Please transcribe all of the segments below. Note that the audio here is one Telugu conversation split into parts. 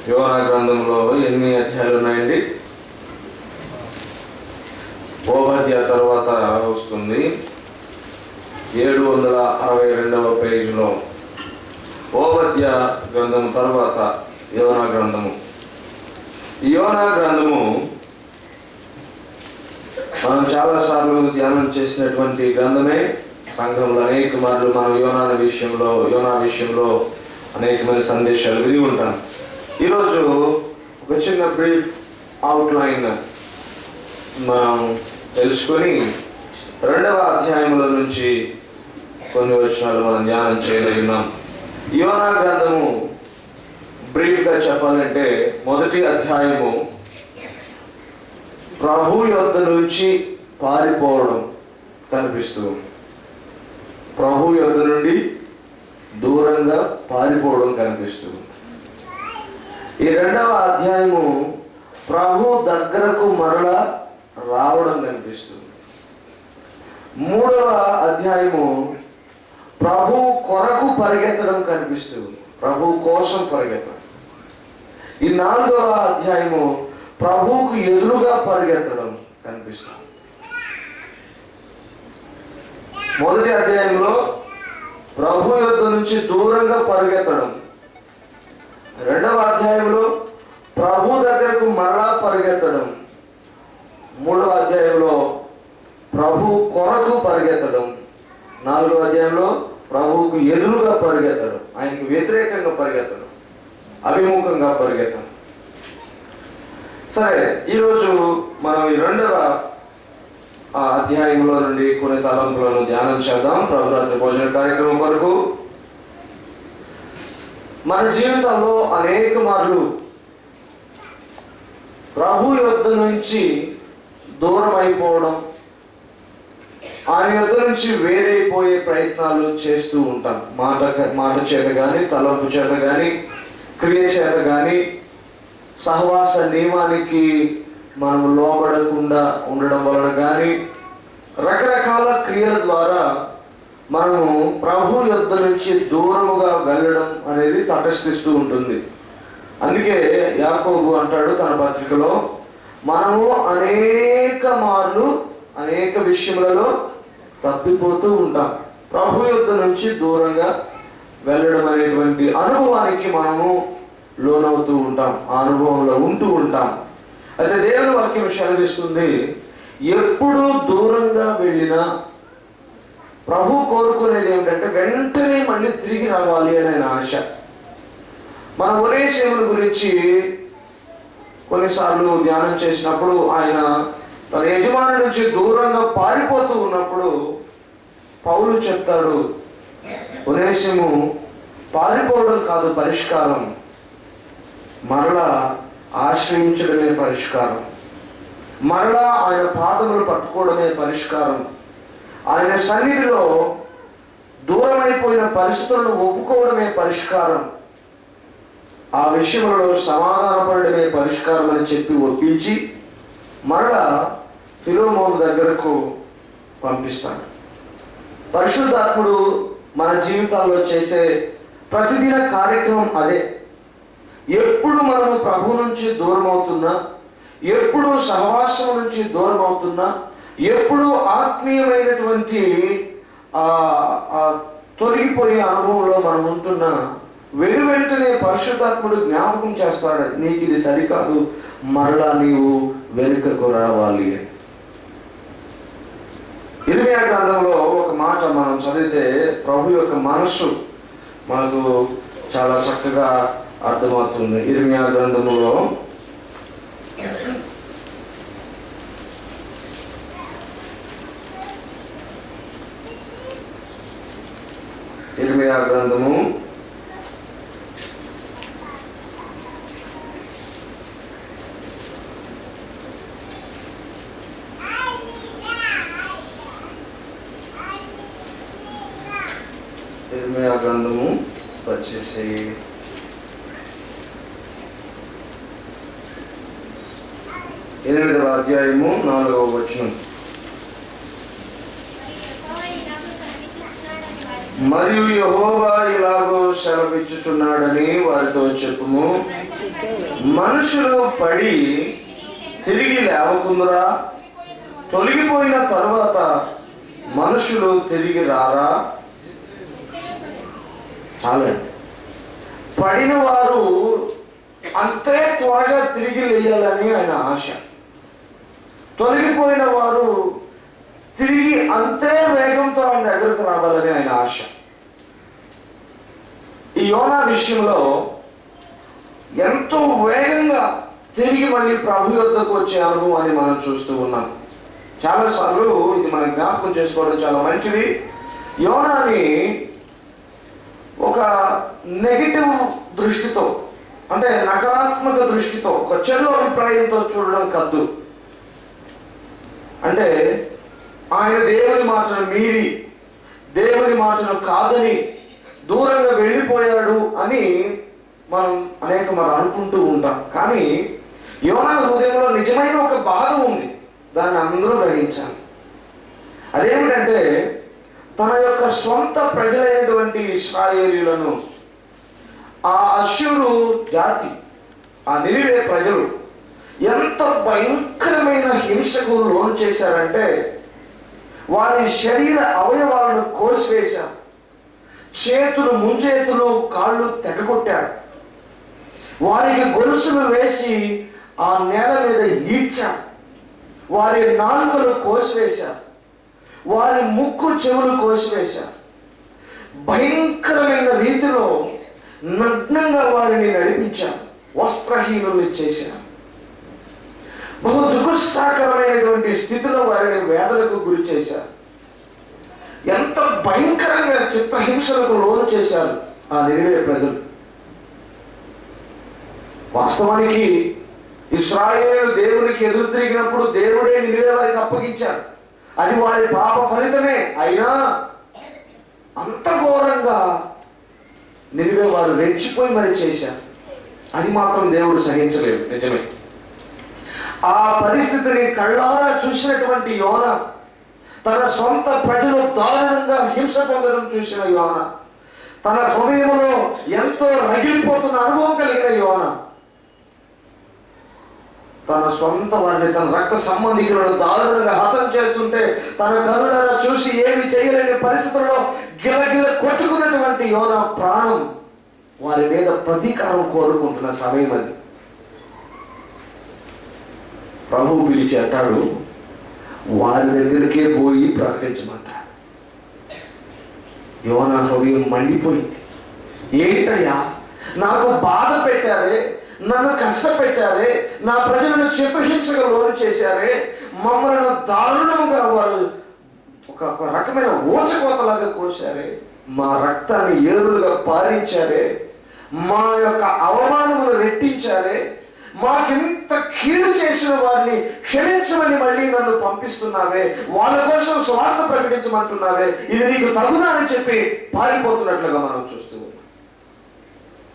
యోనా గ్రంథంలో ఎన్ని అధ్యాయాలు ఉన్నాయండి? ఓబద్య తర్వాత వస్తుంది 762వ పేజీలో ఓబద్య గ్రంథము తర్వాత యోనా గ్రంథము. యోనా గ్రంథము మనం చాలాసార్లు ధ్యానం చేసినటువంటి గ్రంథమే. సంఘంలో అనేక మార్లు మనం యోనా విషయంలో అనేకమైన సందేశాలు విని ఉంటాం. ఈరోజు ఒక చిన్న బ్రీఫ్ అవుట్లైన్ మనం తెలుసుకొని 2వ అధ్యాయంలో నుంచి కొన్ని వచనాలు మనం ధ్యానం చేయగలిగినాం. యోనా గ్రంథము బ్రీఫ్గా చెప్పాలంటే మొదటి అధ్యాయము ప్రభు యొద్ద నుంచి పారిపోవడం కనిపిస్తుంది. ప్రభు యొద్ద నుండి దూరంగా పారిపోవడం కనిపిస్తుంది. ఈ 2వ అధ్యాయము ప్రభు దగ్గరకు మరలా రావడం కనిపిస్తుంది. 3వ అధ్యాయము ప్రభు కొరకు పరిగెత్తడం కనిపిస్తుంది, ప్రభు కోసం పరిగెత్తడం. ఈ 4వ అధ్యాయము ప్రభువుకు ఎదురుగా పరిగెత్తడం కనిపిస్తుంది. మొదటి అధ్యాయంలో ప్రభు యొద్ద నుంచి దూరంగా పరిగెత్తడం, 2వ అధ్యాయంలో ప్రభు దగ్గరకు మరలా పరిగెత్తడం, 3వ అధ్యాయంలో ప్రభు కొరకు పరిగెత్తడం, 4వ అధ్యాయంలో ప్రభువుకు ఎదురుగా పరిగెత్తడం, ఆయనకు వ్యతిరేకంగా పరిగెత్తడం, అభిముఖంగా పరిగెత్తడం. సరే, ఈరోజు మనం ఈ 2వ అధ్యాయంలో నుండి కొన్ని తలంపులను ధ్యానం చేద్దాం. ప్రభురాత్రి భోజన కార్యక్రమం కొరకు మన జీవితంలో అనేక మార్లు ప్రభు యొద్ద నుంచి దూరం అయిపోవడం, ఆయన యొద్ద నుంచి వేరైపోయే ప్రయత్నాలు చేస్తూ ఉంటాం. మాట చేత కానీ, తలంపు చేత కానీ, క్రియ చేత కానీ, సహవాస నియమానికి మనం లోబడకుండా ఉండడం వలన కానీ, రకరకాల క్రియల ద్వారా మనము ప్రభు యొద్ద నుంచి దూరముగా వెళ్ళడం అనేది తటస్థిస్తూ ఉంటుంది. అందుకే యాకోబు అంటాడు తన పత్రికలో, మనము అనేక మార్లు అనేక విషయములలో తప్పిపోతూ ఉంటాం. ప్రభు యొద్ద నుంచి దూరంగా వెళ్ళడం అనేటువంటి అనుభవానికి మనము లోనవుతూ ఉంటాం, ఆ అనుభవంలో ఉంటూ ఉంటాం. అయితే దేవుని వాక్యం సెలవిస్తుంది, ఎప్పుడు దూరంగా వెళ్ళినా ప్రభు కోరుకునేది ఏమిటంటే వెంటనే మళ్ళీ తిరిగి రావాలి అనే ఆశ. మన ఒనేసిముల గురించి కొన్నిసార్లు ధ్యానం చేసినప్పుడు ఆయన తన యజమాని నుంచి దూరంగా పారిపోతూ ఉన్నప్పుడు పౌలు చెప్తాడు, ఒనేసిము పారిపోవడం కాదు పరిష్కారం, మరలా ఆశ్రయించడమే పరిష్కారం, మరలా ఆయన పాదములు పట్టుకోవడమే పరిష్కారం, ఆయన సన్నిధిలో దూరమైపోయిన పరిస్థితులను ఒప్పుకోవడమే పరిష్కారం, ఆ విషయంలో సమాధానపడమే పరిష్కారం అని చెప్పి ఒప్పించి మరలా ఫిలోమోను దగ్గరకు పంపిస్తాడు. పరిశుద్ధాత్ముడు మన జీవితాల్లో చేసే ప్రతిదిన కార్యక్రమం అదే. ఎప్పుడు మనము ప్రభు నుంచి దూరం అవుతున్నా, ఎప్పుడు సహవాసం నుంచి దూరం అవుతున్నా, ఎప్పుడు ఆత్మీయమైనటువంటి తొలగిపోయే అనుభవంలో మనం ఉంటున్నా, వెంటనే పరిశుద్ధాత్ముడు జ్ఞాపకం చేస్తాడు, నీకు ఇది సరికాదు, మరలా నీవు వెనుకకు రావాలి. ఇర్మియా గ్రంథంలో ఒక మాట మనం చదివితే ప్రభు యొక్క మనస్సు మనకు చాలా చక్కగా అర్థమవుతుంది. ఇర్మియా గ్రంథంలో ఇర్మియా గ్రంథము 8వ అధ్యాయము 4వ వచనం. మరియు యెహోవా ఇలాగో సెలవిస్తున్నాడు, సెలవిచ్చుచున్నాడని వారితో చెప్పుము. మనుషులు పడి తిరిగి లేవకుందురా? తొలగిపోయిన తరువాత మనుషులు తిరిగి రారా? చాలండి. పడిన వారు అంతే త్వరగా తిరిగి లేయాలని ఆయన ఆశ. తొలగిపోయిన వారు తిరిగి అంతే వేగంతో ఆయన దగ్గరకు రావాలని ఆయన ఆశ. ఈ యోనా విషయంలో ఎంతో వేగంగా తిరిగి మళ్ళీ ప్రభు యొద్దకు వచ్చే అనుభవాన్ని మనం చూస్తూ ఉన్నాం. చాలాసార్లు ఇది మనం జ్ఞాపకం చేసుకోవడం చాలా మంచిది. యోనాని ఒక నెగిటివ్ దృష్టితో, అంటే నకారాత్మక దృష్టితో, ఒక చెడు అభిప్రాయంతో చూడడం కద్దు. అంటే ఆయన దేవుని మాటను మీరి, దేవుని మాటను కాదని దూరంగా వెళ్ళిపోయాడు అని మనం అనుకుంటూ ఉంటాం. కానీ యోనా హృదయంలో నిజమైన ఒక బాధ ఉంది, దాన్ని అందరూ గ్రహించాలి. అదేమిటంటే తన యొక్క సొంత ప్రజలైనటువంటి ఇశ్రాయేలీయులను ఆ అష్షూరు జాతి, ఆ నినివే ప్రజలు ఎంత భయంకరమైన హింసకు లోను చేశారంటే వారి శరీర అవయవాలను కోసివేశారు, చేతులు ముంజేతులు కాళ్ళు తెగగొట్టారు, వారికి గొలుసులు వేసి ఆ నేల మీద ఈడ్చారు, వారి నాలుకలు కోసివేశారు, వారి ముక్కు చెవులు కోసివేశారు, భయంకరమైన రీతిలో నగ్నంగా వారిని నడిపించారు, వస్త్రహీనుల్ని చేశారు, బహు దుఃఖసాకరమైనటువంటి స్థితిలో వారిని వేదనకు గురి చేశారు. ఎంత భయంకరంగా చిత్రహింసలకు లోను చేశారు ఆ నినివే ప్రజలు. వాస్తవానికి ఇశ్రాయేలు దేవునికి ఎదురు తిరిగినప్పుడు దేవుడే నినివే వారికి అప్పగించారు. అది వారి పాప ఫలితమే. అయినా అంత ఘోరంగా నినివే వారు రెచ్చిపోయి మరి చేశారు. అది మాత్రం దేవుడు సహించలేడు. నిజమే. ఆ పరిస్థితిని కళ్ళారా చూసినటువంటి యోనా, తన సొంత ప్రజలు దారుణంగా హింస పొందడం చూసిన యోనా, తన హృదయంలో ఎంతో రగిలిపోతున్న అనుభవం కలిగిన యోనా, తన సొంత వారిని, తన రక్త సంబంధికులను దారుణంగా హతం చేస్తుంటే తన కనులారా చూసి ఏమి చేయలేని పరిస్థితుల్లో గిలగిల కొట్టుకున్నటువంటి యోనా ప్రాణం వారి మీద ప్రతీకారం కోరుకుంటున్న సమయం అది. ప్రభువు పిలిచి అంటాడు, వారి దగ్గరికే పోయి ప్రకటించమంటాడు. యోనా హృదయం మండిపోయింది. ఏంటయ్యా, నాకు బాధ పెట్టారే, నన్ను కష్టపెట్టారే, నా ప్రజలను చిత్రహింసగా లోను చేశారే, మమ్మల్ని దారుణంగా వారు ఒక రకమైన ఊచకోతలాగా కోశారే, మా రక్తాన్ని ఏరులుగా పారించారే, మా యొక్క అవమానమును రెట్టించారే, మాకింత కీడు చేసిన వారిని క్షమించమని మళ్ళీ నన్ను పంపిస్తున్నావే, వాళ్ళ కోసం స్వార్థ ప్రకటించమంటున్నావే, ఇది నీకు తగునా అని చెప్పి పారిపోతున్నట్లుగా మనం చూస్తూ ఉన్నాం.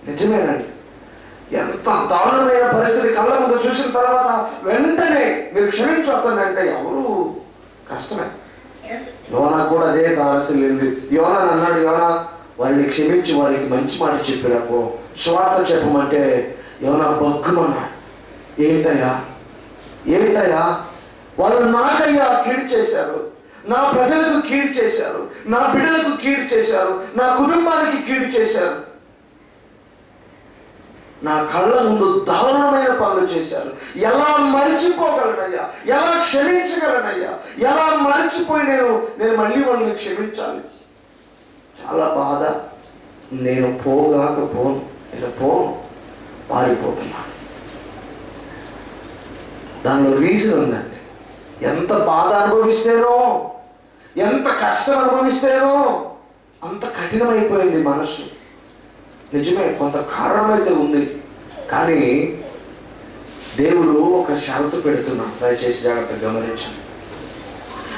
నిజమేనండి. ఎంత దారుణమైన పరిస్థితి కళ్ళ ముందు చూసిన తర్వాత వెంటనే మీరు క్షమించొద్దంటే ఎవరు కష్టమే. యోనా కూడా అదే తారసలేదు. యోనా అన్నాడు, యోనా వారిని క్షమించి వారికి మంచి మాట చెప్పినప్పు స్వార్థ చెప్పమంటే యోనా బగ్గుమన్నాడు. ఏంటయ్యా, ఏంటయ్యా, వాళ్ళు నాకయ్యా కీడు చేశారు, నా ప్రజలకు కీడు చేశారు, నా బిడ్డలకు కీడు చేశారు, నా కుటుంబానికి కీడు చేశారు, నా కళ్ళ ముందు దారుణమైన పనులు చేశారు. ఎలా మరిచిపోగలనయ్యా, ఎలా క్షమించగలనయ్యా, ఎలా మరిచిపోయి నేను మళ్ళీ వాళ్ళని క్షమించాలి. చాలా బాధ. నేను పోను, పారిపోతున్నాను. దానిలో రీజన్ ఉందండి. ఎంత బాధ అనుభవిస్తేనో, ఎంత కష్టం అనుభవిస్తేనో అంత కఠినమైపోయింది మనసు. నిజమే, కొంత కారణం అయితే ఉంది. కానీ దేవుడు ఒక షరతు పెడుతున్నాడు, దయచేసి జాగ్రత్తగా గమనించండి.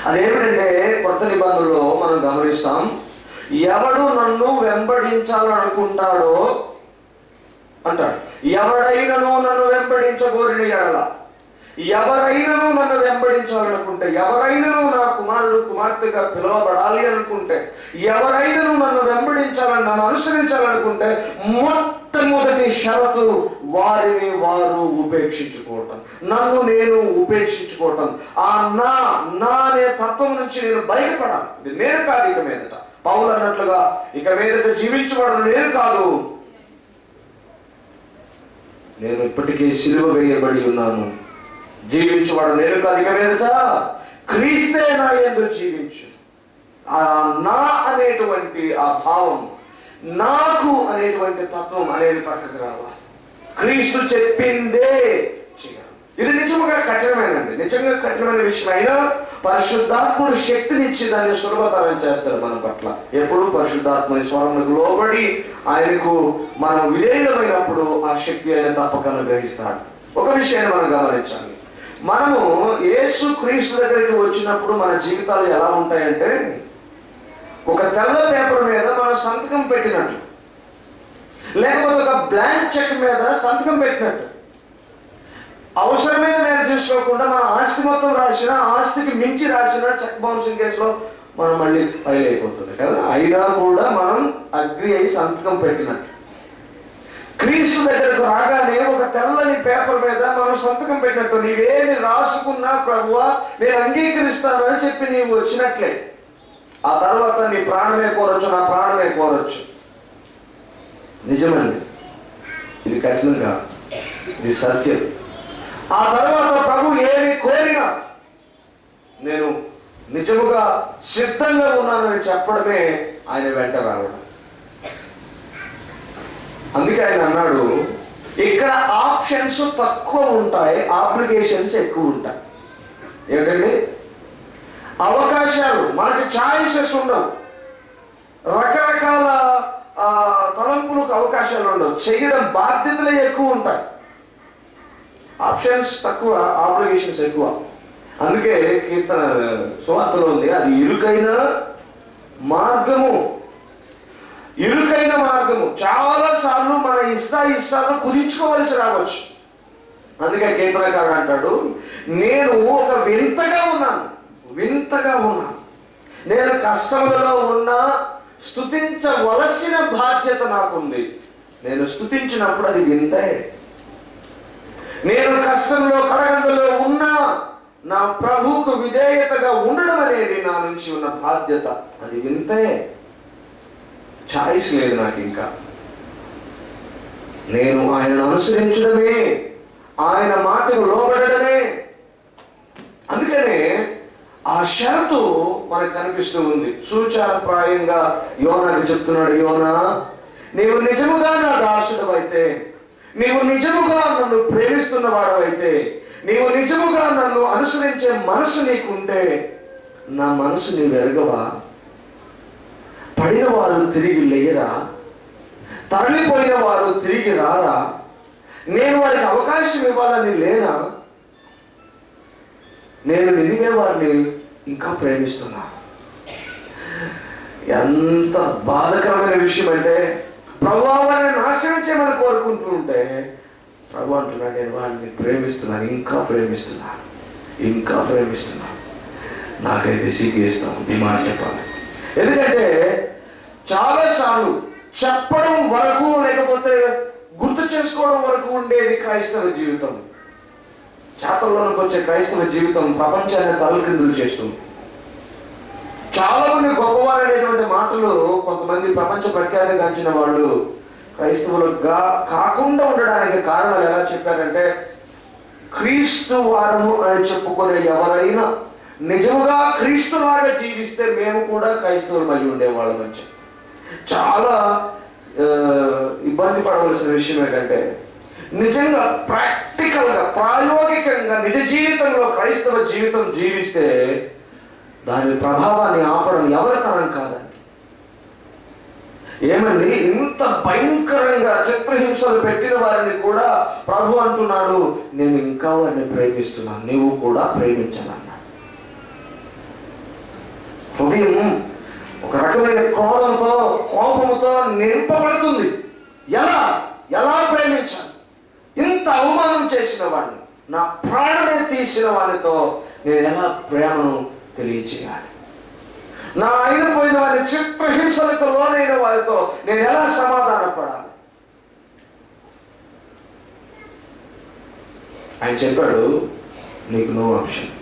అదేమిటంటే కొత్త నిబంధనలో మనం గమనిస్తాం, ఎవడు నన్ను వెంబడించాలనుకుంటాడో అంటాడు, ఎవడైనను నన్ను వెంబడించగోరిన ఎడల, ఎవరైనాను నన్ను వెంబడించాలనుకుంటే, ఎవరైనాను నా కుమారుడు కుమార్తెగా పిలువబడాలి అనుకుంటే, ఎవరైనాను నన్ను వెంబడించాలని, నన్ను అనుసరించాలనుకుంటే మొట్టమొదటి షరతు వారిని వారు ఉపేక్షించుకోవటం, నన్ను నేను ఉపేక్షించుకోవటం. ఆ నా అనే తత్వం నుంచి నేను బయటపడాలి. ఇది నేను కాదు ఇక మీదట. పౌలు అన్నట్లుగా ఇక మీదట జీవించబడను నేను కాదు, నేను ఇప్పటికే సిలువ వేయబడి ఉన్నాను. జీవించువాడు నేను కాదు, ఇక మీదట క్రీస్తే నా యందు జీవించు. ఆ నా అనేటువంటి ఆ భావం, నాకు అనేటువంటి తత్వం అనేది పక్కకు రావాలి. క్రీస్తు చెప్పిందే చేయాలి. ఇది నిజంగా కఠినమైనండి, నిజంగా కఠినమైన విషయం. అయినా పరిశుద్ధాత్ముడు శక్తినిచ్చి దాన్ని సులభతరం చేస్తాడు మన పట్ల. ఎప్పుడు పరిశుద్ధాత్మని స్వరములకు లోబడి ఆయనకు మనం విధేయులమైనప్పుడు ఆ శక్తి ఆయన తప్పక అనుగ్రహిస్తాడు. ఒక విషయాన్ని మనం గమనించాలి. మనము యేసు క్రీస్తు దగ్గరికి వచ్చినప్పుడు మన జీవితాలు ఎలా ఉంటాయంటే, ఒక తెల్ల పేపర్ మీద మనం సంతకం పెట్టినట్లు, లేకపోతే ఒక బ్లాంక్ చెక్ మీద సంతకం పెట్టినట్టు. అవసరమైన మీద చూసుకోకుండా మన ఆస్తి మొత్తం రాసిన, ఆస్తికి మించి రాసిన చెక్ బౌన్సింగ్ కేసులో మనం మళ్ళీ ఫైల్ అయిపోతుంది కదా. అయినా కూడా మనం అగ్రి అయి సంతకం పెట్టినట్టు. క్రీస్తు దగ్గరకు రాగానే ఒక తెల్లని పేపర్ మీద మనం సంతకం పెట్టినట్టు, నీవేమి రాసుకున్నా ప్రభువా నేను అంగీకరిస్తానని చెప్పి నీవు వచ్చినట్లే. ఆ తర్వాత నీ ప్రాణమే కోరొచ్చు, నా ప్రాణమే కోరొచ్చు. నిజమండి, ఇది కఠినంగా, ఇది సత్యం. ఆ తర్వాత ప్రభు ఏమి కోరినా నేను నిజముగా సిద్ధంగా ఉన్నానని చెప్పడమే ఆయన వెంట రావడం. అందుకే ఆయన అన్నాడు, ఇక్కడ ఆప్షన్స్ తక్కువ ఉంటాయి, అప్లికేషన్స్ ఎక్కువ ఉంటాయి. ఏంటండి? అవకాశాలు, మనకి ఛాయిసెస్ ఉండవు, రకరకాల తలంపులకు అవకాశాలు ఉండవు, చేయడం బాధ్యతలే ఎక్కువ ఉంటాయి. ఆప్షన్స్ తక్కువ, అప్లికేషన్స్ ఎక్కువ. అందుకే కీర్తన సువార్తలో ఉంది, అది ఇరుకైన మార్గము. ఇరుకైన మార్గము చాలా సార్లు మన ఇష్టాలను కుదించుకోవలసి రావచ్చు. అందుకే కీర్తనకారుడు అంటాడు, నేను ఒక వింతగా ఉన్నాను, నేను కష్టములలో ఉన్నా స్తుతించవలసిన బాధ్యత నాకుంది. నేను స్తుతించినప్పుడు అది వింతే. నేను కష్టంలో కడగండలో ఉన్నా నా ప్రభువుకు విధేయతగా ఉండడం అనేది నా నుంచి ఉన్న బాధ్యత, అది వింతే. ఛాయిస్ లేదు నాకు. ఇంకా నేను ఆయనను అనుసరించడమే, ఆయన మాటకు లోబడమే. అందుకనే ఆ షరతు మనకు కనిపిస్తూ ఉంది. సూచనప్రాయంగా యోనాకు చెప్తున్నాడు, యోనా నీవు నిజముగా నా దాసుడవైతే, నీవు నిజముగా నన్ను ప్రేమిస్తున్న వాడవైతే, నీవు నిజముగా నన్ను అనుసరించే మనసు నీకుంటే, నా మనసు నీవు ఎరగవా? పడిన వారు తిరిగి లేరా? తరలిపోయిన వారు తిరిగి రారా? నేను వారికి అవకాశం ఇవ్వాలని లేనా? నేను నినివే వారిని ఇంకా ప్రేమిస్తున్నా. ఎంత బాధకరమైన విషయం అంటే, ప్రభువా వారిని నాశనం చేయమని కోరుకుంటూ ఉంటే ప్రభు అంటున్నాడు, నేను వారిని ప్రేమిస్తున్నాను, ఇంకా ప్రేమిస్తున్నాను. నాకైతే సిగ్గేస్తాను ఈ మాట చెప్పాలి. ఎందుకంటే చాలాసార్లు చెప్పడం వరకు, లేకపోతే గుర్తు చేసుకోవడం వరకు ఉండేది క్రైస్తవ జీవితం. చేతల్లోనికి వచ్చే క్రైస్తవ జీవితం ప్రపంచాన్ని తలకిందులు చేస్తుంది. చాలా మంది గొప్పవారు అనేటువంటి మాటలు కొంతమంది ప్రపంచ ప్రఖ్యాతి గాంచిన వాళ్ళు క్రైస్తవులుగా కాకుండా ఉండడానికి కారణాలు ఎలా చెప్పారంటే, క్రీస్తు వారము అని చెప్పుకునే ఎవరైనా నిజముగా క్రీస్తులాగా జీవిస్తే మేము కూడా క్రైస్తవులు మళ్ళీ ఉండేవాళ్ళం అని చెప్పి. చాలా ఇబ్బంది పడవలసిన విషయం ఏంటంటే, నిజంగా ప్రాక్టికల్గా, ప్రాయోగికంగా నిజ జీవితంలో క్రైస్తవ జీవితం జీవిస్తే దాని ప్రభావాన్ని ఆపడం ఎవరి తరం కాదండి. ఏమండి, ఇంత భయంకరంగా చిత్రహింసలు పెట్టిన వారిని కూడా ప్రభు అంటున్నాడు, నేను ఇంకా వారిని ప్రేమిస్తున్నాను, నీవు కూడా ప్రేమించాలన్నాడు. హృదయం ఒక రకమైన క్రోధంతో, కోపంతో నింపబడుతుంది. ఎలా ప్రేమించాలి? ఇంత అవమానం చేసిన వాడిని, నా ప్రాణమే తీసిన వారితో నేను ఎలా ప్రేమను తెలియచేయాలి? నా అయిపోయిన వారి చిత్రహింసలకు లోనైన వారితో నేను ఎలా సమాధానపడాలి? ఆయన చెప్పాడు, నీకు నో ఆప్షన్.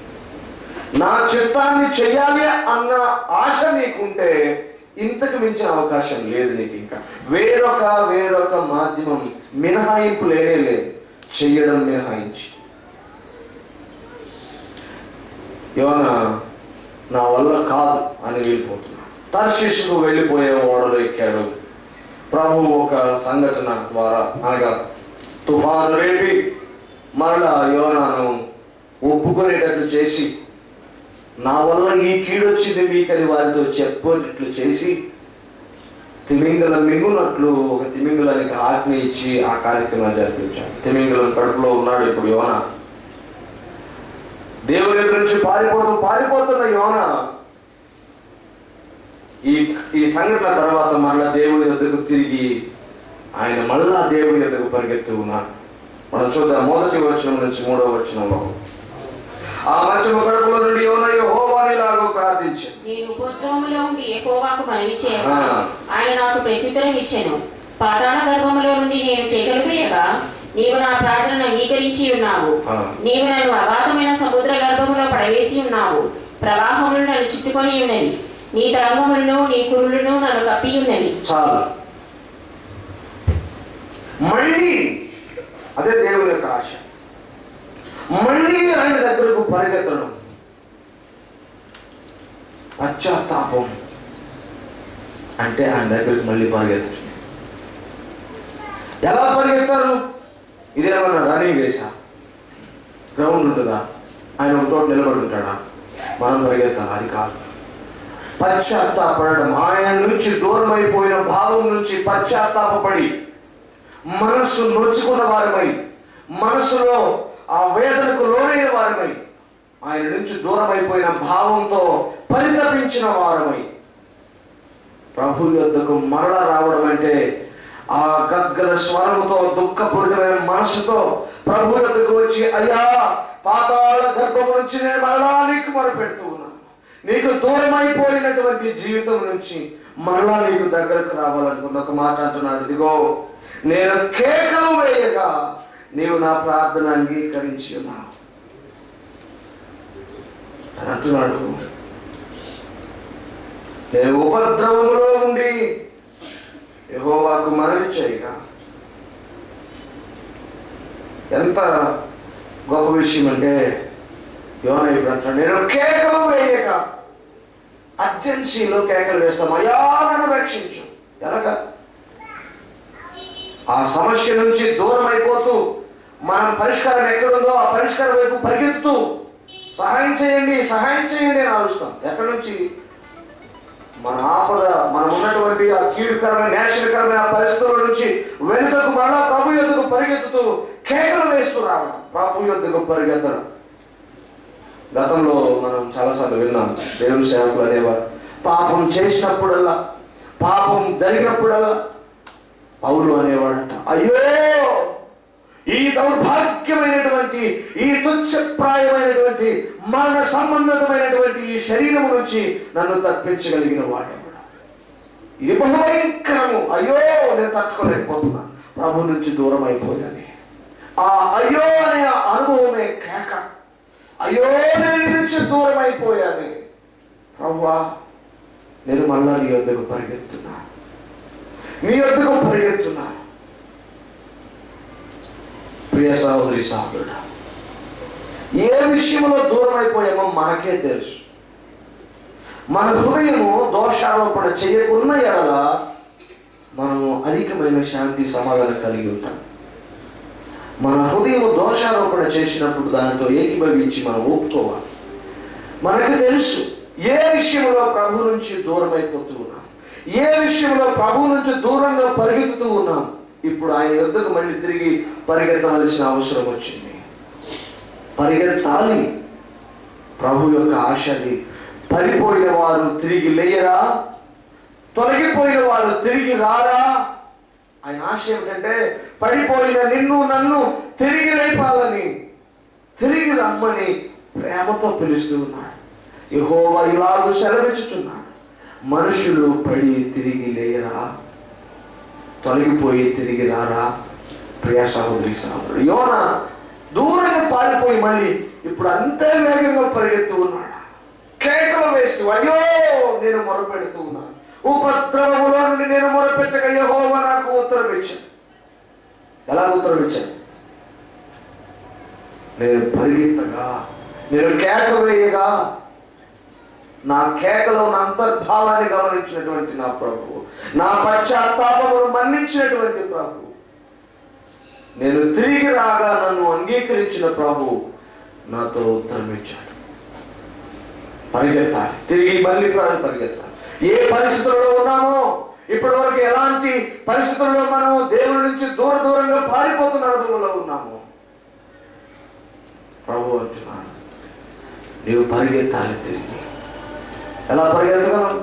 నా చిత్తాన్ని చెయ్యాలి అన్న ఆశ నీకుంటే ఇంతకు మించిన అవకాశం లేదు నీకు. ఇంకా వేరొక మాధ్యమం మినహాయింపు లేనే లేదు, చెయ్యడం మినహాయించి. యోనా నా వల్ల కాదు అని వెళ్ళిపోతున్నా. తర్షీషుకు వెళ్ళిపోయే ఓడలో ఎక్కాడు. ప్రభు ఒక సంఘటన ద్వారా అనగా తుఫాను రేపి మరలా యోనాను ఒప్పుకునేటట్లు చేసి, నా వల్ల ఈ కీడొచ్చింది మీకని వారితో చెప్పేటట్లు చేసి, తిమింగలం మింగునట్లు ఒక తిమింగలానికి ఆజ్ఞ ఇచ్చి ఆ కార్యక్రమాన్ని జరిపించాడు. తిమింగలం కడుపులో ఉన్నాడు ఇప్పుడు యోనా. దేవుని ఎదురు నుంచి పారిపోతున్న యోనా ఈ సంఘటన తర్వాత మళ్ళా దేవుని ఎదురుకు తిరిగి ఆయన మళ్ళా దేవుని ఎదురుకు పరిగెత్తి ఉన్నాడు. మనం చూద్దాం 1వ వచనం నుంచి 3వ వచనంలో. ఆ మంచము కడుపులో నుండి యోనా యెహోవాని ఇలాగ ప్రార్థించాడు. నేను ఉపద్రవములో ఉండి యెహోవాకు మనవి చేయగా ఆయన నాకు ప్రత్యుత్తరం ఇచ్చెను. పాతాళ గర్భములో నుండి నేను కేకలు వేయగా నీవు నా ప్రార్థనను అంగీకరించి ఉన్నావు. నీవు నన్ను అగాధమైన సముద్ర గర్భములో పడవేసి ఉన్నావు. ప్రవాహములు నన్ను చుట్టుకొని ఉన్నవి. నీ తరంగములను నీ కురులను నన్ను కప్పి ఉన్నవి. చాలు. మళ్ళీ అదే దేవుని యొక్క ఆశ. మళ్ళీ ఆయన దగ్గరకు పరిగెత్తడం, పశ్చాత్తాపం అంటే ఆయన దగ్గరికి మళ్ళీ పరిగెత్తడం. ఎలా పరిగెత్తారు? ఇదేమన్నా రన్నింగ్ రేసా? గ్రౌండ్ ఉంటుందా? ఆయన ఒక చోట నిలబడి ఉంటాడా? మనం పరిగెత్తాలి, అది కాదు. పశ్చాత్తాపడడం, ఆయన నుంచి దూరం అయిపోయిన భావం నుంచి పశ్చాత్తాపడి మనస్సు నొచ్చుకున్న వారమై, మనస్సులో ఆ వేదనకు లోనైన వారమై, ఆయన నుంచి దూరం అయిపోయిన భావంతో పరితపించిన వారమై ప్రభు యొద్దకు మరలా రావడం అంటే ఆ గద్గద స్వరముతో దుఃఖపూరితమైన మనసుతో ప్రభు యొద్దకు వచ్చి, అయ్యా పాతాళ గర్భము నుంచి నేను మరలా నీకు మొరపెడుతూ ఉన్నాను. నీకు దూరం అయిపోయినటువంటి జీవితం నుంచి మరలా నీకు దగ్గరకు రావాలనుకున్న ఒక మాట అంటున్నాడు. ఇదిగో నేను కేకలు వేయగా నీవు నా ప్రార్థన అంగీకరించి ఉన్నావు అని అంటున్నాడు. నేను ఉపద్రవములో ఉండి యెహోవాకు మనవి చేయగా, ఎంత గొప్ప విషయం అంటే యోనా ఇప్పుడు అంటాడు, నేను కేకలు వేయగా. అర్జెన్సీలో కేకలు వేస్తాం, అయ్యా నన్ను రక్షించు. ఎలాగా? ఆ సమస్య నుంచి దూరం అయిపోతూ మనం పరిష్కారం ఎక్కడుందో ఆ పరిష్కారం వైపు పరిగెత్తుతూ సహాయం చేయండి అని ఆలోచిస్తాం. ఎక్కడి నుంచి? మన ఆపద, మనం ఉన్నటువంటి ఆ కీడుకరమైన నాశనకరమైన పరిస్థితుల నుంచి వెనుకకు మళ్ళా ప్రభు యొద్దకు పరిగెత్తుతూ కేకలు వేస్తూ రావడం, ప్రభు యొద్దకు పరిగెత్తడం. గతంలో మనం చాలాసార్లు విన్నాం, దేవుని సేవకులు అనేవారు పాపం చేసినప్పుడల్లా, పాపం జరిగినప్పుడల్లా పౌలు అనేవాడంట, అయ్యో ఈ దౌర్భాగ్యమైనటువంటి, ఈ తుచ్చప్రాయమైనటువంటి, మరణ సంబంధితమైనటువంటి ఈ శరీరం నుంచి నన్ను తప్పించగలిగిన వాడేవాడు. ఇది బహుభయంకరము. అయ్యో నేను తట్టుకోలేకపోతున్నా, ప్రభు నుంచి దూరం అయిపోయాను. ఆ అయ్యో అనే అనుభవమే కేక. అయ్యో నేను నుంచి దూరం అయిపోయాను ప్రభువా, నేను మళ్ళా నీ వద్దకు పరిగెత్తున్నా. ప్రియ సహోదరి సహోదరుడా, ఏ విషయంలో దూరం అయిపోయామో మనకే తెలుసు. మన హృదయము దోషారోపణ చేయకున్న ఎడల మనము అధికమైన శాంతి సమాధానం కలిగి ఉంటాం. మన హృదయము దోషారోపణ చేసినప్పుడు దానితో ఏకీభవించి మనం ఒప్పుకోవాలి. మనకు తెలుసు ఏ విషయంలో ప్రభు నుంచి దూరం అయిపోతూ ఉన్నాం, ఏ విషయంలో ప్రభు నుంచి దూరంగా పరిగెత్తుతూ ఉన్నాం. ఇప్పుడు ఆయన యొద్దకు మళ్ళీ తిరిగి పరిగెత్తవలసిన అవసరం వచ్చింది. పరిగెత్తాలి. ప్రభు యొక్క ఆశది. పడిపోయిన వారు తిరిగి లేయరా? తొలగిపోయిన వారు తిరిగి రారా? ఆయన ఆశ ఏమిటంటే పడిపోయిన నిన్ను నన్ను తిరిగి లేపాలని. తిరిగి రమ్మని ప్రేమతో పిలుస్తూ ఉన్నాడు. యెహోవా ఇలాగూ సెలవిచ్చుచున్నాడు, మనుషులు పడి తిరిగి లేరా, తొలగిపోయి తిరిగి రారా. ప్రియ సహోదరి సహోదరుడు, యోనా దూరంగా పారిపోయి మళ్ళీ ఇప్పుడు అంతే వేగంగా పరిగెత్తూ ఉన్నాడు. కేకలు వేస్తూ, అయ్యో నేను మొరపెడుతూ ఉన్నాను, ఉపద్రవములో నుండి నేను మొరపెట్టక యెహోవా నాకు ఉత్తరం ఇచ్చాను. ఎలా ఉత్తరం ఇచ్చాను? నేను పరిగెత్తగా, నేను కేక వేయగా, నా కేకలో నా అంతర్భావాన్ని గమనించినటువంటి నా ప్రభు, నా పశ్చాత్తాపమును మన్నించినటువంటి ప్రభు, నేను తిరిగి రాగా నన్ను అంగీకరించిన ప్రభు నాతో ఉత్తరం ఇచ్చాడు. పరిగెత్తాలి, తిరిగి మళ్ళీ పరిగెత్తాలి. ఏ పరిస్థితుల్లో ఉన్నామో, ఇప్పటి వరకు ఎలాంటి పరిస్థితుల్లో మనము దేవుడి నుంచి దూరంగా పారిపోతున్న అనుభవంలో ఉన్నాము. ప్రభు అంటున్నాను, నీవు పరిగెత్తాలి. తిరిగి ఎలా పరిగెత్తగలం?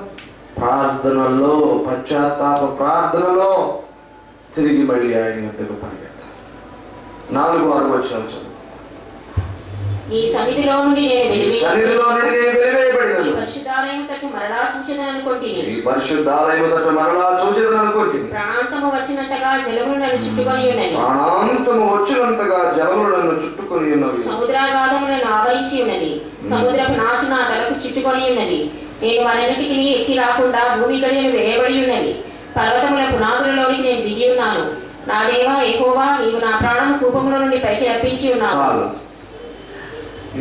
ప్రార్థనలో, పశ్చాత్తాప ప్రార్థనలో తిరిగి మళ్ళీ ఆయన వద్దకు పరిగెత్తాలి. 4-6 వచనాలు చదువు. నీ సన్నిధిలో నుండి నేను వెలివేయబడినను, ఈ పరిశుద్ధాలయము తట్టు మరలా చూచెదననుకొంటిని. ప్రాణాంతము వచ్చినంతగా జలములు నన్ను చుట్టుకొని ఉన్నవి. సముద్రాగాధములను ఆవరించి ఉన్నది. సముద్రపు నాచు నా తలకు చుట్టుకొని ఉన్నది. నేను వారన్నిటికి ఎక్కి రాకుండా భూమి గడియలు వేయబడి ఉన్నవి. పర్వతముల పునాదులలోనికి నేను దిగి ఉన్నాను. నా దేవా యెహోవా, నీవు నా ప్రాణము కూపముల నుండి పైకి రప్పించి ఉన్నావు.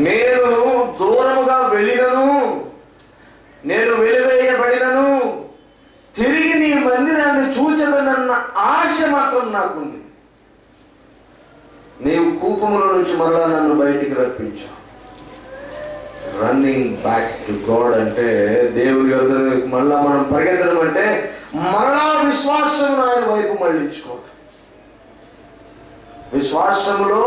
నేను దూరముగా వెళ్ళినను, నేను వెలివేయబడినను, తిరిగి నీ మందిరాన్ని చూచెదనన్న ఆశ మాత్రం నాకుంది. నీవు కూపముల నుంచి మరలా నన్ను బయటికి రప్పించావు. రన్నింగ్ బ్యాక్ టు గాడ్ అంటే, దేవుడి యొద్దకు మళ్ళా మనం పరిగెత్తడం అంటే మరలా విశ్వాసం ఆయన వైపు మళ్ళించుకోవడం. విశ్వాసములో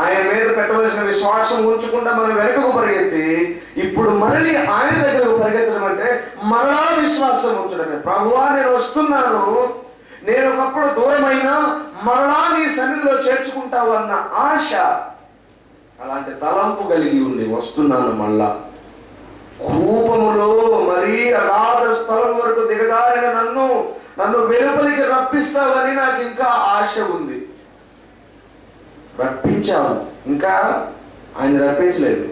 ఆయన మీద పెట్టవలసిన విశ్వాసం ఉంచకుండా మనం వెనుకకు పరిగెత్తి ఇప్పుడు మళ్ళీ ఆయన దగ్గరకు పరిగెత్తడం అంటే మరలా విశ్వాసం ఉంచడమే. ప్రభువా, నేను వస్తున్నాను, నేను ఒకప్పుడు దూరమైనా మరలా నీ సన్నిధిలో చేర్చుకుంటావు అన్న ఆశ, అలాంటి తలంపు కలిగి ఉండి వస్తున్నాను. మళ్ళా కూపములో మరీ అగాధ స్థలం వరకు దిగదారిన నన్ను వెలుపలికి రప్పిస్తావని నాకు ఇంకా ఆశ ఉంది. రప్పించావు, ఇంకా ఆయన రప్పించలేదు.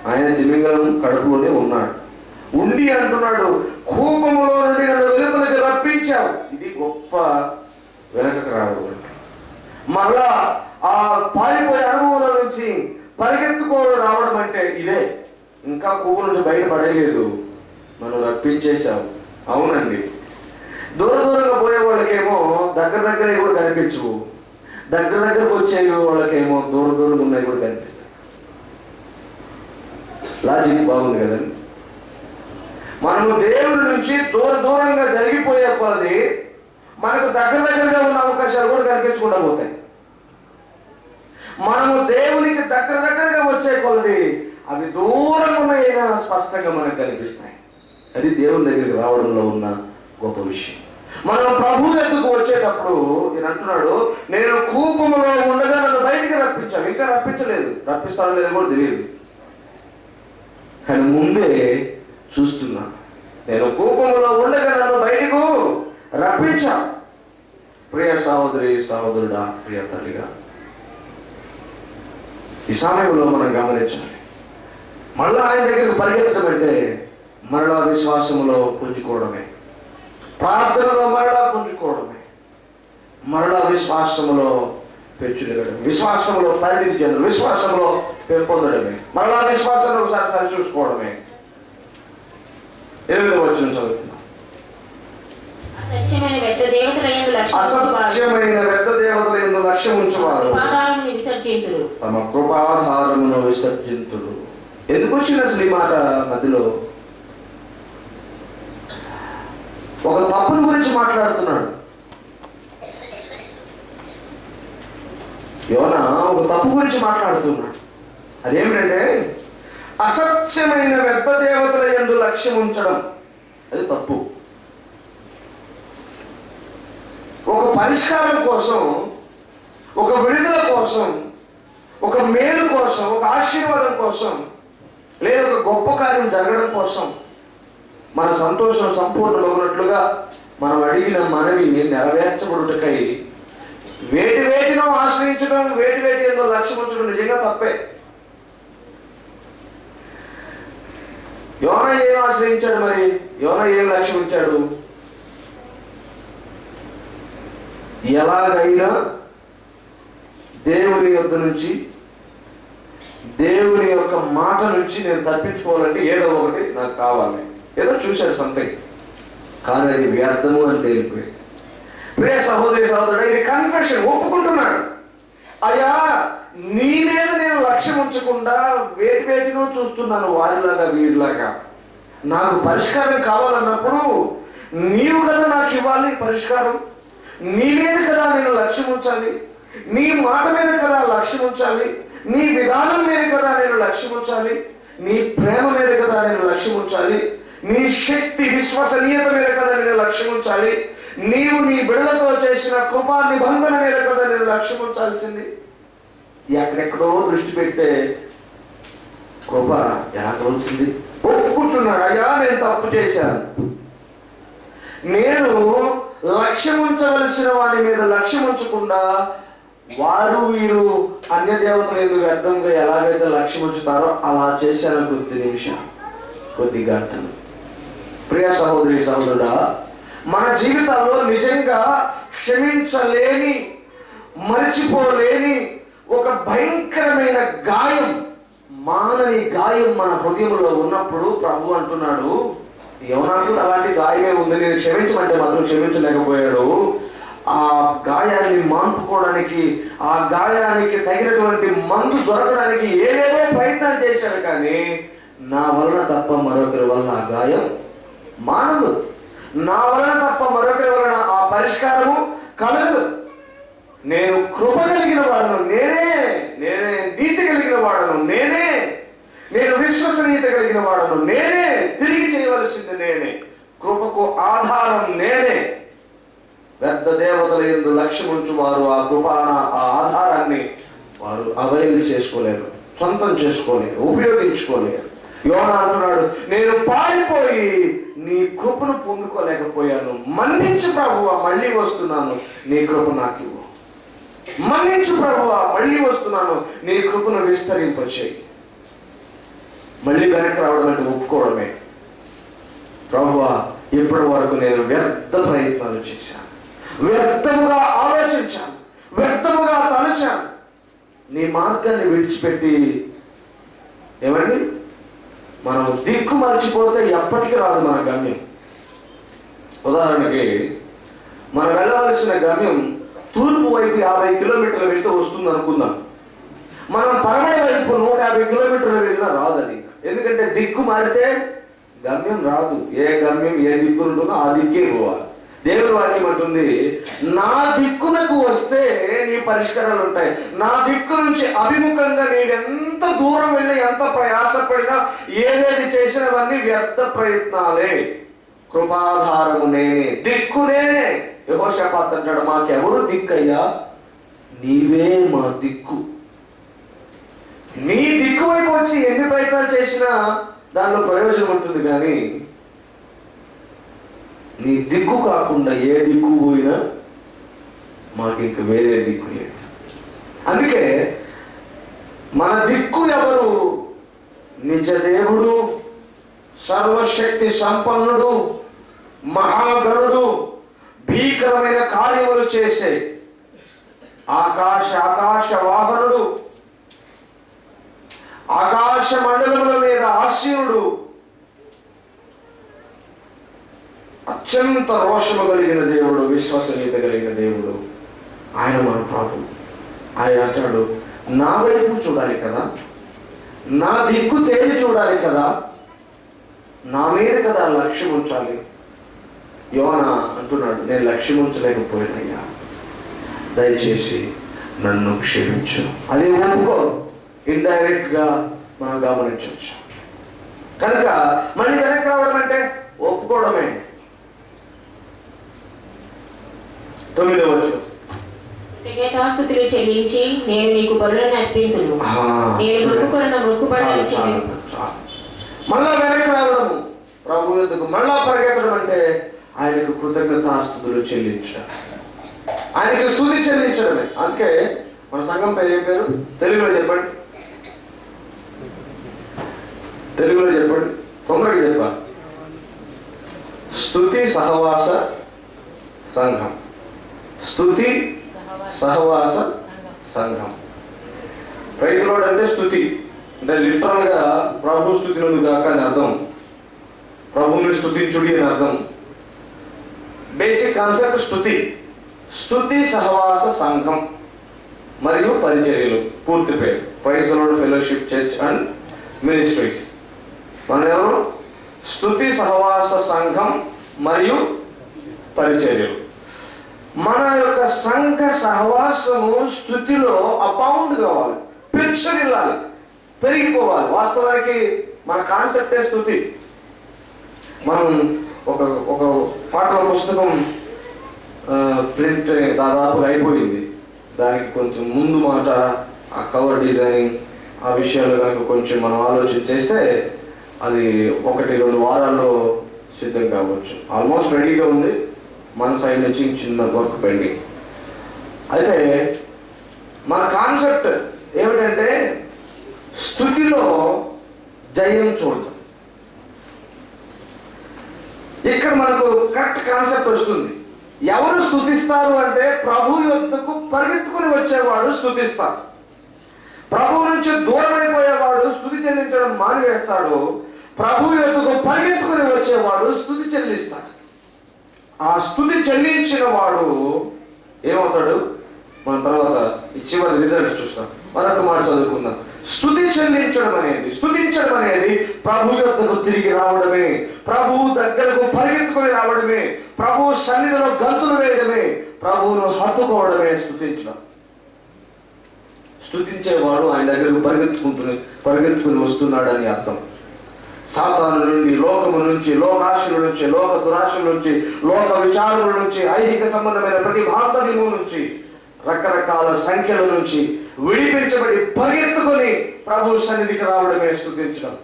ఆయన తిమింగలం కడుపులోనే ఉన్నాడు. ఉండి అంటున్నాడు, కూపములో నుండి నన్ను వెలుపలికి రప్పించావు. ఇది గొప్ప వెనకకు రావడం. మళ్ళా ఆ పారిపోయే అనుభవంలో నుంచి పరిగెత్తుకోవడం రావడం అంటే ఇదే. ఇంకా కూపు నుంచి బయటపడలేదు, మనం రప్పించేశావు. అవునండి, దూరంగా పోయే వాళ్ళకేమో దగ్గర కూడా కనిపించవు, దగ్గరకు వచ్చే వాళ్ళకేమో దూరం ఉన్నాయి కూడా కనిపిస్తాయి. లాజిక్ బాగుంది కదండి. మనము దేవుడి నుంచి దూరంగా జరిగిపోయే కొలది మనకు దగ్గరగా ఉన్న అవకాశాలు కూడా కనిపించకుండా పోతాయి. మనము దేవునికి దగ్గరగా వచ్చే కొలది అవి దూరంగా ఉన్నాయైనా స్పష్టంగా మనకు కనిపిస్తాయి. అది దేవుని దగ్గరికి రావడంలో ఉన్న గొప్ప విషయం. మనం ప్రభు దగ్గరకు వచ్చేటప్పుడు నేను అంటున్నాడు, నేను కూపములో ఉండగా నన్ను బయటికి రప్పించాను. ఇంకా రప్పించలేదు, రప్పిస్తానో లేదో కూడా తెలియదు, కానీ ముందే చూస్తున్నా. నేను కూపములో ఉండగా నన్ను బయటకు రప్పించా. ప్రియ సహోదరి సహోదరుడా, ప్రియ తల్లిగా, ఈ సమయంలో మనం గమనించాలి. మళ్ళా ఆయన దగ్గరకు పరిగెత్తడం అంటే మరలా విశ్వాసములో పుంజుకోవడమే, ప్రార్థనలో మరలా పుంజుకోవడమే, మరలా విశ్వాసములో పెంచుకోవడం, విశ్వాసంలో పరిణితి చెందడం, విశ్వాసంలో పెంపొందడమే, మరలా విశ్వాసంలో ఒకసారి సరి చూసుకోవడమే. 8వ వచనం చదువుతున్నాం. అసత్యమైన వ్యర్థ దేవతల యందు లక్ష్యం ఉంచువారు తమ కృపాధారమును విసర్జింతురు. ఎందుకు వచ్చింది అసలు ఈ మాట మధ్యలో? ఒక తప్పుని గురించి మాట్లాడుతున్నాడు యోనా, ఒక తప్పు గురించి మాట్లాడుతున్నాడు. అదేమిటంటే అసత్యమైన వ్యర్థ దేవతల యందు లక్ష్యం ఉంచడం. అది తప్పు. ఒక పరిష్కారం కోసం, ఒక విడుదల కోసం, ఒక మేలు కోసం, ఒక ఆశీర్వాదం కోసం, లేదా ఒక గొప్ప కార్యం జరగడం కోసం మన సంతోషం సంపూర్ణమవునట్లుగా మనం అడిగిన మనవి నెరవేర్చబడుటకై వేటినో ఆశ్రయించడం, వేటి ఏదో లక్ష్యం ఉంచడం నిజంగా తప్పే. యోనా ఏం ఆశ్రయించాడు? మరి యోనా ఏం లక్ష్యం ఉంచాడు? ఎలాగైనా దేవుని యొద్ద నుంచి, దేవుని యొక్క మాట నుంచి నేను తప్పించుకోవాలంటే ఏదో ఒకటి నాకు కావాలి. ఏదో చూశాడు సంథింగ్, కానీ అది వ్యర్థము అని తేలిపోయింది. ప్రియ సహోదరి సహోదరుడు, ఇది కన్ఫెషన్, ఒప్పుకుంటున్నాడు. అయ్యా, నీ మీద నేను లక్ష్యం ఉంచకుండా వేటినో చూస్తున్నాను, వారిలాగా వీరిలాగా. నాకు పరిష్కారం కావాలన్నప్పుడు నీవు కదా నాకు ఇవ్వాలి పరిష్కారం. నీ మీద కదా నేను లక్ష్యం ఉంచాలి, నీ మాట మీద కదా లక్ష్యం ఉంచాలి, నీ విధానం మీద కదా నేను లక్ష్యం ఉంచాలి, నీ ప్రేమ మీద కదా నేను లక్ష్యం ఉంచాలి, నీ శక్తి విశ్వసనీయత మీద కదా నేను లక్ష్యం ఉంచాలి, నీవు నీ బిడ్డలతో చేసిన కృపా నిబంధన మీద కదా నేను లక్ష్యం ఉంచాల్సింది. ఎక్కడెక్కడో దృష్టి పెడితే కృప ఎలా కలుగుతుంది? ఒప్పుకుంటున్నాడు, అయ్యా నేను తప్పు చేశాను, నేను లక్ష్యం ఉంచవలసిన వారి మీద లక్ష్యం ఉంచకుండా వారు వీరు అన్య దేవతలు ఎందుకు వ్యర్థంగా ఎలాగైతే లక్ష్యం ఉంచుతారో అలా చేశాను. కొద్ది గంటలు. ప్రియ సహోదరి సహోదరుడా, మన జీవితాల్లో నిజంగా క్షమించలేని, మరిచిపోలేని ఒక భయంకరమైన గాయం, మానని గాయం మన హృదయంలో ఉన్నప్పుడు ప్రభు అంటున్నాడు, యోనాకు అలాంటి గాయమే ఉంది, నేను క్షమించమంటే మాత్రం క్షమించలేకపోయాడు. ఆ గాయాన్ని మాన్పుకోవడానికి, ఆ గాయానికి తగినటువంటి మందు దొరకడానికి ఏవేవో ప్రయత్నాలు చేశాడు, కానీ నా వలన తప్ప మరొకరి వలన ఆ గాయం మానదు, నా వలన తప్ప మరొకరి వలన ఆ పరిష్కారము కలగదు. నేను కృప కలిగిన వాడను నేనే, నీతి కలిగిన వాడను నేనే, నేను విశ్వసనీయత కలిగిన వాడను నేనే, తిరిగి చేయవలసింది నేనే, కృపకు ఆధారం నేనే. వ్యర్థ దేవతల యందు లక్ష్యం ఉంచు వారు ఆ కృప, ఆ ఆధారాన్ని వారు అవైల్ చేసుకోలేరు, సొంతం చేసుకోలేరు, ఉపయోగించుకోలేరు. యోనా అంటున్నాడు, నేను పారిపోయి నీ కృపను పొందుకోలేకపోయాను, మన్నించు ప్రభువా, మళ్ళీ వస్తున్నాను, నీ కృప నాకు ఇవ్వు. మన్నించు ప్రభువా, మళ్ళీ వస్తున్నాను, నీ కృపను విస్తరింపచేయి. మళ్ళీ వెనక్కి రావడం అంటే ఒప్పుకోవడమే. ప్రభువా, ఇప్పటి వరకు నేను వ్యర్థ ప్రయత్నాలు చేశాను, వ్యర్థముగా ఆలోచించాను, వ్యర్థముగా తలచాను. నీ మార్గాన్ని విడిచిపెట్టి ఏమండి మనం దిక్కు మర్చిపోతే ఎప్పటికీ రాదు మన గమ్యం. ఉదాహరణకి మనం వెళ్ళవలసిన గమ్యం తూర్పు వైపు 50 కిలోమీటర్లు వెళ్తే వస్తుంది అనుకుందాం. మనం పడమర వైపు 150 కిలోమీటర్లు వెళ్ళినా రాదు అది. ఎందుకంటే దిక్కు మారితే గమ్యం రాదు. ఏ గమ్యం ఏ దిక్కు ఉంటుందో ఆ దిక్కే పోవాలి. దేవుని వాక్యం అంటుంది, నా దిక్కునకు వస్తే నీ పరిష్కారాలు ఉంటాయి. నా దిక్కు నుంచి అభిముఖంగా నీవెంత దూరం వెళ్ళి ఎంత ప్రయాసపడినా ఏదేది చేసినవన్నీ వ్యర్థ ప్రయత్నాలే. కృపాధారము నేనే, దిక్కు నేనే. యెహోషాపాతు అంటాడు, మాకెవరు దిక్కయ్యా, నీవే మా దిక్కు. నీ దిక్కు వైపు వచ్చి ఎన్ని ప్రయత్నాలు చేసినా దానిలో ప్రయోజనం ఉంటుంది, కానీ నీ దిక్కు కాకుండా ఏ దిక్కు పోయినా మాకు ఇంక వేరే దిక్కు లేదు. అందుకే మన దిక్కు ఎవరు? నిజ దేవుడు, సర్వశక్తి సంపన్నుడు, మహాగరుడు, భీకరమైన కార్యములు చేసే ఆకాశ వాహనుడు, ఆకాశ మండలముల మీద ఆసీనుడు, అత్యంత రోషము కలిగిన దేవుడు, విశ్వసనీయత కలిగిన దేవుడు, ఆయన మన ప్రభు. ఆయన అంటాడు, నా వైపు చూడాలి కదా, నా దిక్కు తేలి చూడాలి కదా, నా మీద కదా లక్ష్యం ఉంచాలి. యోనా అంటున్నాడు, నేను లక్ష్యం ఉంచలేకపోయినయ్యా, దయచేసి నన్ను క్షమించు. అదే ఒప్పుకో. ఇండైరెక్ట్ గా మనం గమనించవచ్చు. కనుక మళ్ళీ వెనక్కి రావడం అంటే ఒప్పుకోవడమే. 9వ వచనం, కృతజ్ఞతాస్తుతులు చెల్లించి నేను నీకు బలులను అర్పింతును. నేను మొక్కుకొన్న మొక్కుబడులను చెల్లింపు. మళ్ళా వెనక్కి రావడము, ప్రభు యొద్దకు మళ్ళా పరిగెత్తడం అంటే ఆయనకు కృతజ్ఞతాస్తుతులు చెల్లించడం, ఆయనకి స్తుతి చెల్లించడమే. అందుకే మన సంఘం పేరు ఏం పేరు? తెలుగులో చెప్పండి, తెలుగులో చెప్పండి, తొందరగా చెప్పాలి. స్తుతి సహవాస సంఘం. స్తుతి సహవాస సంఘం. ప్రైజ్ లార్డ్ అంటే స్తుతి అంటే లిటరల్ గా ప్రభు స్తుతినందు గాక అని అర్థం, ప్రభువుని స్తుతించుడి అని అర్థం. బేసిక్ కాన్సెప్ట్ స్తుతి. స్తుతి సహవాస సంఘం మరియు పరిచర్యలు పూర్తి పేరు praise lord fellowship church and ministries. మన ఎవరు? స్తుతి సహవాస సంఘం మరియు పరిచర్యలు. మన యొక్క సంఘ సహవాసము స్థుతిలో అబౌండ్ కావాలి, పెంచనిల్లాలి, పెరిగిపోవాలి. వాస్తవానికి మన కాన్సెప్టే స్థుతి. మనం ఒక పాటల పుస్తకం ప్రింట్ దాదాపుగా అయిపోయింది. దానికి కొంచెం ముందు మాట, ఆ కవర్ డిజైనింగ్, ఆ విషయాలు కనుక కొంచెం మనం ఆలోచన చేస్తే అది 1-2 వారాల్లో సిద్ధం కావచ్చు. ఆల్మోస్ట్ రెడీగా ఉంది. మన సైడ్ నుంచి చిన్న వర్క్ పెండింగ్. అయితే మన కాన్సెప్ట్ ఏమిటంటే స్తుతిలో జయం చూడటం. ఇక్కడ మనకు కరెక్ట్ కాన్సెప్ట్ వస్తుంది. ఎవరు స్తుతిస్తారు అంటే ప్రభు యొద్దకు పరిగెత్తుకుని వచ్చేవాడు స్తుతిస్తాడు. ప్రభు నుంచి దూరం అయిపోయేవాడు స్తుతి చెల్లించడం మానివేస్తాడు. ప్రభు యొద్దకు పరిగెత్తుకుని వచ్చేవాడు స్తుతి చెల్లిస్తాడు. ఆ స్తుతి చెల్లించిన వాడు ఏమవుతాడు? మన తర్వాత ఈ చివరి రిజల్ట్ చూస్తాం. మరొక మాట చదువుకుందాం. స్తుతించడం అనేది ప్రభు యొద్దకు తిరిగి రావడమే, ప్రభువు దగ్గరకు పరిగెత్తుకొని రావడమే, ప్రభువు సన్నిధిలో గంతులు వేయడమే, ప్రభువును హత్తుకోవడమే స్తుతించడం. స్తుతించేవాడు ఆయన దగ్గరకు పరిగెత్తుకుని వస్తున్నాడని అర్థం. సాతాను నుండి, లోకము నుంచి, లోకాశల నుంచి, లోక దురాశల నుంచి, లోక విచారముల నుంచి, ఐహిక సంబంధమైన ప్రతి బాంధవ్యము నుంచి, రకరకాల సంఖ్యల నుంచి విడిపించబడి పరిగెత్తుకొని ప్రభు సన్నిధికి రావడమే స్తుతించడం.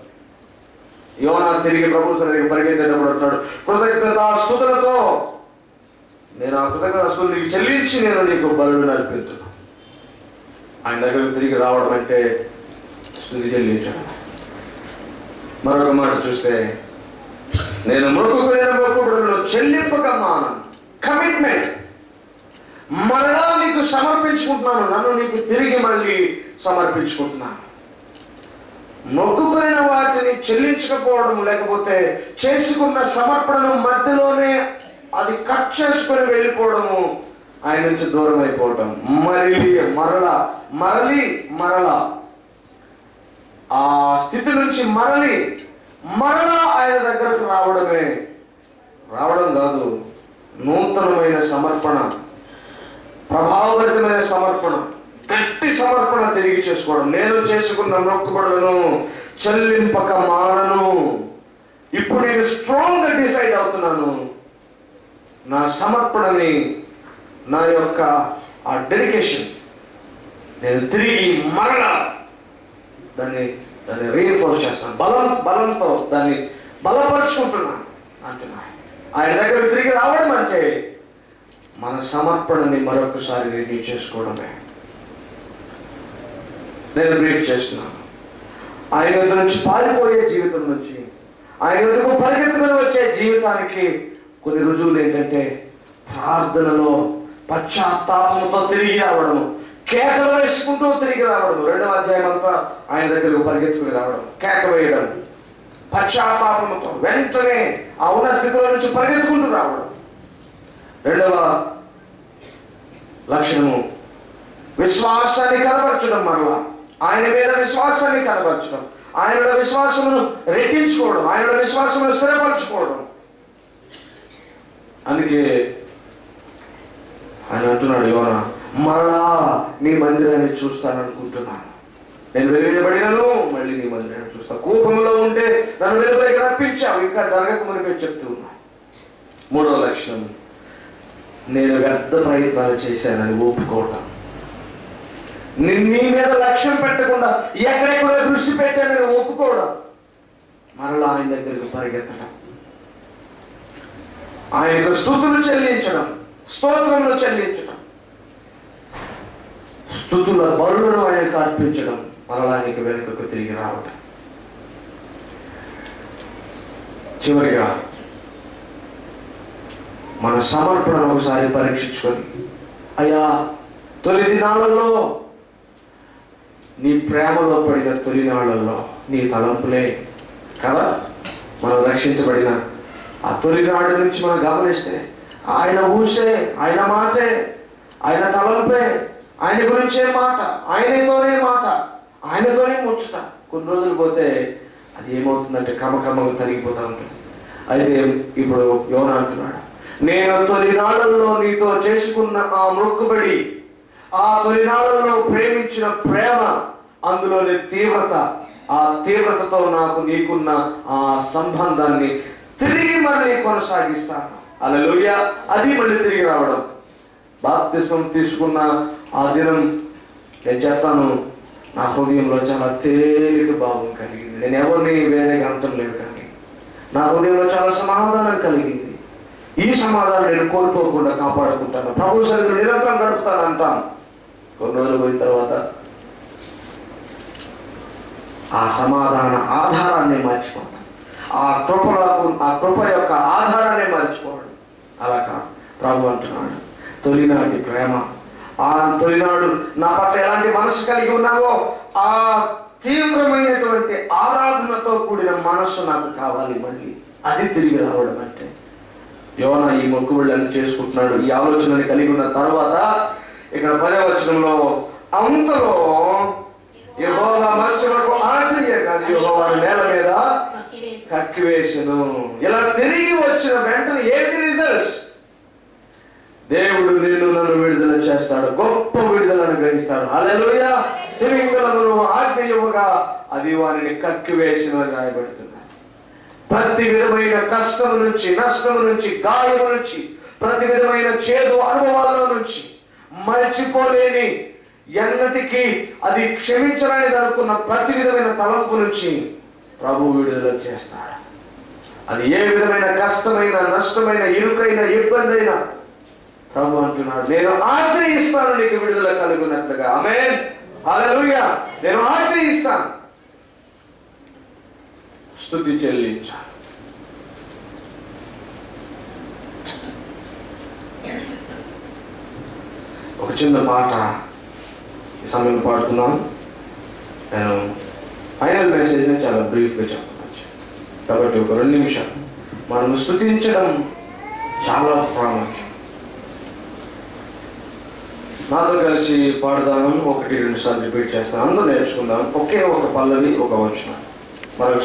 యోనా తిరిగి ప్రభు సన్నిధికి పరిగెత్తేటప్పుడు అంటున్నాడు, కృతజ్ఞతాస్తుతులతో నేను ఆ కృతజ్ఞతాస్తుతులు నీకు చెల్లించి నేను నీకు బలులను అర్పించున్నాను. ఆయన దగ్గరకు తిరిగి రావడం అంటే స్తుతి చెల్లించడం. మరొక మాట చూస్తే, నేను మొక్కుబడులను చెల్లింపక మానను. కమిట్మెంట్. మరలా నీకు సమర్పించుకుంటున్నాను, నన్ను నీకు తిరిగి మళ్ళీ సమర్పించుకుంటున్నాను. మొక్కుకున్న వాటిని చెల్లించకపోవడం, లేకపోతే చేసుకున్న సమర్పణను మధ్యలోనే అది కట్ చేసుకొని వెళ్ళిపోవడము, ఆయన నుంచి దూరం అయిపోవటం, మరలా ఆ స్థితి నుంచి మరలా ఆయన దగ్గరకు రావడం కాదు, నూతనమైన సమర్పణ, ప్రభావభరితమైన సమర్పణ, గట్టి సమర్పణ తిరిగి చేసుకోవడం. నేను చేసుకున్న మొక్కుబడులను చెల్లింపక మానను. ఇప్పుడు నేను స్ట్రాంగ్ గా డిసైడ్ అవుతున్నాను. నా సమర్పణని, నా యొక్క ఆ డెడికేషన్ నేను తిరిగి మరలా దాన్ని రీఎన్ఫోర్స్ చేస్తాను. బలంతో దాన్ని బలపరుచుకుంటున్నాను అంటున్నా. ఆయన దగ్గర తిరిగి రావడం అంటే మన సమర్పణని మరొకసారి రివ్యూ చేసుకోవడమే. నేను బ్రీఫ్ చేస్తున్నాను. ఆయన వద్ద నుంచి పారిపోయే జీవితం నుంచి ఆయన వద్దకు పరిగెత్తుకుని వచ్చే జీవితానికి కొన్ని రుజువులు ఏంటంటే, ప్రార్థనలో పశ్చాత్తాపంతో తిరిగి రావడము, కేకలు వేసుకుంటూ తిరిగి రావడం. 2వ అధ్యాయం అంతా ఆయన దగ్గరకు పరిగెత్తుకుని రావడం, కేక వేయడం, పశ్చాత్తాపంతో వెంటనే ఆ ఉన్న స్థితిలో నుంచి పరిగెత్తుకుంటూ రావడం. 2వ లక్షణము విశ్వాసాన్ని కనబరచడం. మరలా ఆయన మీద విశ్వాసాన్ని కనబరచడం, ఆయనలో విశ్వాసమును రెట్టించుకోవడం, ఆయనలో విశ్వాసమును స్థిరపరచుకోవడం. అందుకే ఆయన అంటున్నాడు, యోనా మరలా నీ మందిరాన్ని చూస్తాననుకుంటున్నాను. నేను వెలువబడినను మళ్ళీ నీ మందిరాన్ని చూస్తాను. కోపంలో ఉంటే నన్ను వెలుగులోకి రప్పించావు, ఇంకా జరగకమునిపై చెప్తూ ఉన్నా. 3వ లక్షణం, నేను వ్యర్థ ప్రయత్నాలు చేశానని ఒప్పుకోవటం. నీ మీద లక్ష్యం పెట్టకుండా ఎక్కడెక్కడో దృష్టి పెట్టాను నేను ఒప్పుకోవడం, మరలా ఆయన దగ్గరికి పరిగెత్తడం, ఆయనకు స్తుతులు చెల్లించడం, స్తోత్రములు చెల్లించడం, స్తుతుల బలులను ఆయనకు అర్పించడం, మరలా ఆయనకు వెనుకకు తిరిగి రావడం. చివరిగా మన సమర్పణను ఒకసారి పరీక్షించుకొని, అయ్యా తొలి దినాలలో నీ ప్రేమలో పడిన తొలినాళ్ళల్లో నీ తలంపులే కదా మనం రక్షించబడిన ఆ తొలినాడు నుంచి మనం గమనిస్తే ఆయన ఊసే, ఆయన మాటే, ఆయన తలంపే, ఆయన గురించే మాట, ఆయనతోనే మాట, ఆయనతోనే ముచ్చట. కొన్ని రోజులు పోతే అది ఏమవుతుందంటే క్రమక్రమంగా తరిగిపోతూ ఉంటుంది. అయితే ఇప్పుడు యోనా అంటున్నాడు, నేను తొలినాళ్ళల్లో నీతో చేసుకున్న ఆ మొక్కుబడి, ఆ తొలినాళ్ళలో ప్రేమించిన ప్రేమ, అందులోని తీవ్రత, ఆ తీవ్రతతో నాకు నీకున్న ఆ సంబంధాన్ని తిరిగి మళ్ళీ కొనసాగిస్తాను. హల్లెలూయా. అది మళ్ళీ తిరిగి రావడం. బాప్తిస్మం తీసుకున్న ఆ దినం నేను చెప్తాను, నా హృదయంలో చాలా తేలిక భావం కలిగింది. నేను ఎవరిని వేరేగా అంతం లేదు, కానీ నా హృదయంలో చాలా సమాధానం కలిగింది. ఈ సమాధానం నేను కోల్పోకుండా కాపాడుకుంటాను, ప్రభు సన్నిధిలో నిరంతరం గడుపుతాను అంటాను. కొన్ని రోజులు పోయిన తర్వాత ఆ సమాధాన ఆధారాన్ని మర్చిపోతాను, ఆ కృప యొక్క ఆధారాన్ని మర్చిపోవడం. అలా కాదు, ప్రభు అంటున్నాడు, తొలినాటి ప్రేమ, ఆ తొలినాడు నా పట్ల ఎలాంటి మనసు కలిగి ఉన్నావో ఆ తీవ్రమైనటువంటి ఆరాధనతో కూడిన మనస్సు నాకు కావాలి. మళ్ళీ అది తిరిగి రావడం అంటే యోనా ఈ మొక్కుబడులను చేసుకుంటున్నాడు. ఈ ఆలోచనని కలిగి ఉన్న తర్వాత ఇక్కడ 10వ వచనంలో, అంతలో యెహోవా మనుషులకు ఆజ్ఞ యెహోవా నేల మీద కక్కివేసెను. ఇలా తిరిగి వచ్చిన వెంటనే ఏంటి రిజల్ట్స్? దేవుడు నన్ను విడుదల చేస్తాడు, గొప్ప విడుదలను గ్రహిస్తాడు. హల్లెలూయా. తిమింగలమును ఆజ్ఞ ఇవ్వగా అది వారిని కక్కివేసిన రాయబడుతుంది. ప్రతి విధమైన కష్టం నుంచి, నష్టం నుంచి, గాయం నుంచి, ప్రతి విధమైన చేదు అనుభవాల నుంచి, మర్చిపోలేని, ఎన్నటికీ అది క్షమించడానికి అనుకున్న ప్రతి విధమైన తలంపు నుంచి ప్రభు విడుదల చేస్తాడు. అది ఏ విధమైన కష్టమైన, నష్టమైన, ఇరుకైన, ఇబ్బంది అయినా ప్రభు అంటున్నాడు, నేను ఆజ్ఞ ఇస్తాను నీకు విడుదల కలుగునట్లుగా. ఆమేన్. హల్లెలూయా. నేను ఆజ్ఞ ఇస్తాను. స్తుతి చెల్లించాలి. ఒక చిన్న పాట ఈ సమయంలో పాడుతున్నాను. నేను ఫైనల్ మెసేజ్ని చాలా బ్రీఫ్గా చెప్పవచ్చు కాబట్టి ఒక 2 నిమిషాలు మనం స్తుతించడం చాలా ప్రాముఖ్యం. నాతో కలిసి పాడుదాము. 1-2 సార్లు రిపీట్ చేస్తాను, అందరూ నేర్చుకుందాం. ఒకే ఒక పల్లవి, ఒక వచనం. మరొక